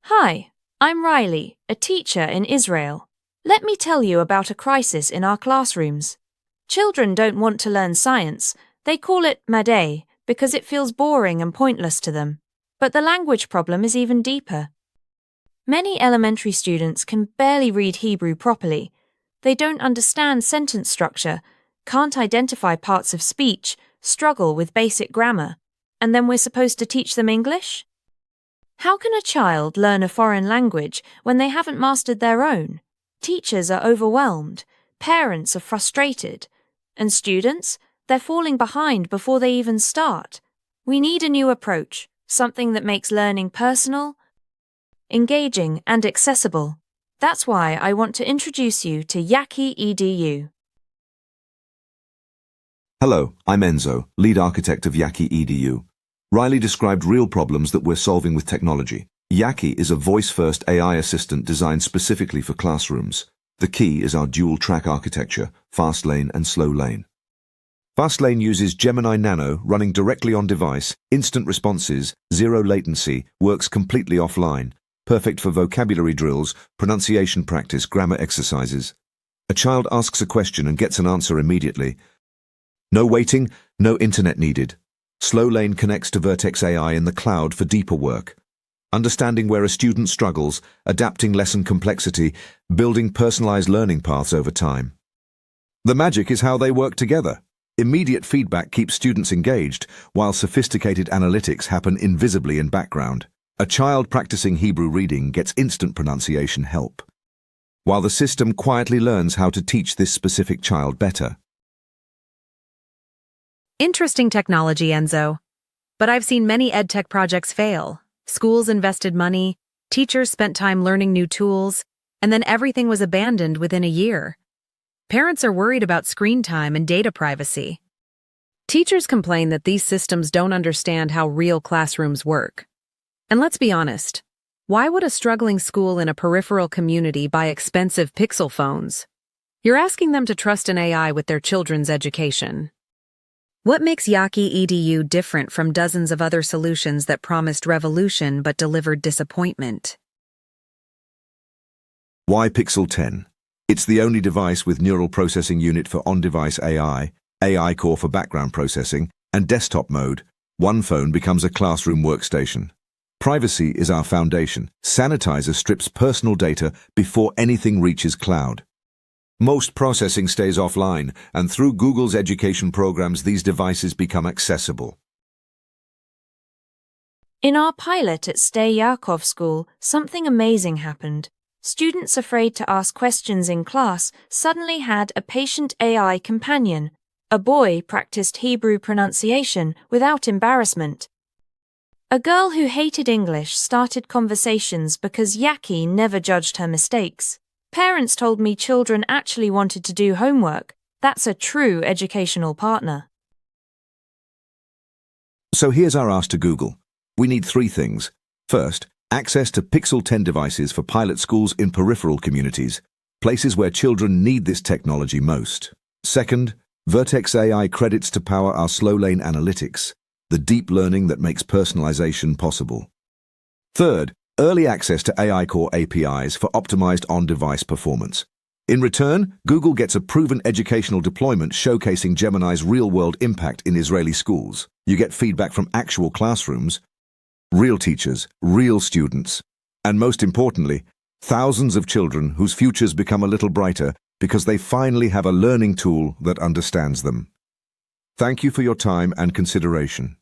Hi, I'm Riley, a teacher in Israel. Let me tell you about a crisis in our classrooms. Children don't want to learn science. They call it madé because it feels boring and pointless to them. But the language problem is even deeper. Many elementary students can barely read Hebrew properly. They don't understand sentence structure, can't identify parts of speech, struggle with basic grammar. And then we're supposed to teach them English? How can a child learn a foreign language when they haven't mastered their own? Teachers are overwhelmed, parents are frustrated, and students, they're falling behind before they even start. We need a new approach, something that makes learning personal, engaging, and accessible. That's why I want to introduce you to YAKKI EDU. Hello, I'm Enzo, lead architect of YAKKI EDU. Riley described real problems that we're solving with technology. YAKKI is a voice-first AI assistant designed specifically for classrooms. The key is our dual-track architecture, fast lane and slow lane. Fast lane uses Gemini Nano, running directly on device, instant responses, zero latency, works completely offline, perfect for vocabulary drills, pronunciation practice, grammar exercises. A child asks a question and gets an answer immediately. No waiting, no internet needed. Slow lane connects to Vertex AI in the cloud for deeper work. Understanding where a student struggles, adapting lesson complexity, building personalized learning paths over time. The magic is how they work together. Immediate feedback keeps students engaged, while sophisticated analytics happen invisibly in background. A child practicing Hebrew reading gets instant pronunciation help, while the system quietly learns how to teach this specific child better. Interesting technology, Enzo. But I've seen many EdTech projects fail. Schools invested money, teachers spent time learning new tools, and then everything was abandoned within a year. Parents are worried about screen time and data privacy. Teachers complain that these systems don't understand how real classrooms work. And let's be honest, why would a struggling school in a peripheral community buy expensive Pixel phones? You're asking them to trust an AI with their children's education. What makes YAKKI EDU different from dozens of other solutions that promised revolution but delivered disappointment? Why Pixel 10? It's the only device with neural processing unit for on-device AI, AI core for background processing, and desktop mode. One phone becomes a classroom workstation. Privacy is our foundation. Sanitizer strips personal data before anything reaches cloud. Most processing stays offline, and through Google's education programs, these devices become accessible. In our pilot at Stay Yaakov School, something amazing happened. Students afraid to ask questions in class suddenly had a patient AI companion. A boy practiced Hebrew pronunciation without embarrassment. A girl who hated English started conversations because YAKKI never judged her mistakes. Parents told me children actually wanted to do homework. That's a true educational partner. So here's our ask to Google. We need 3 things. First, access to Pixel 10 devices for pilot schools in peripheral communities, places where children need this technology most. Second, Vertex AI credits to power our slow lane analytics, the deep learning that makes personalization possible. Third, early access to AI Core APIs for optimized on-device performance. In return, Google gets a proven educational deployment showcasing Gemini's real-world impact in Israeli schools. You get feedback from actual classrooms, real teachers, real students, and most importantly, thousands of children whose futures become a little brighter because they finally have a learning tool that understands them. Thank you for your time and consideration.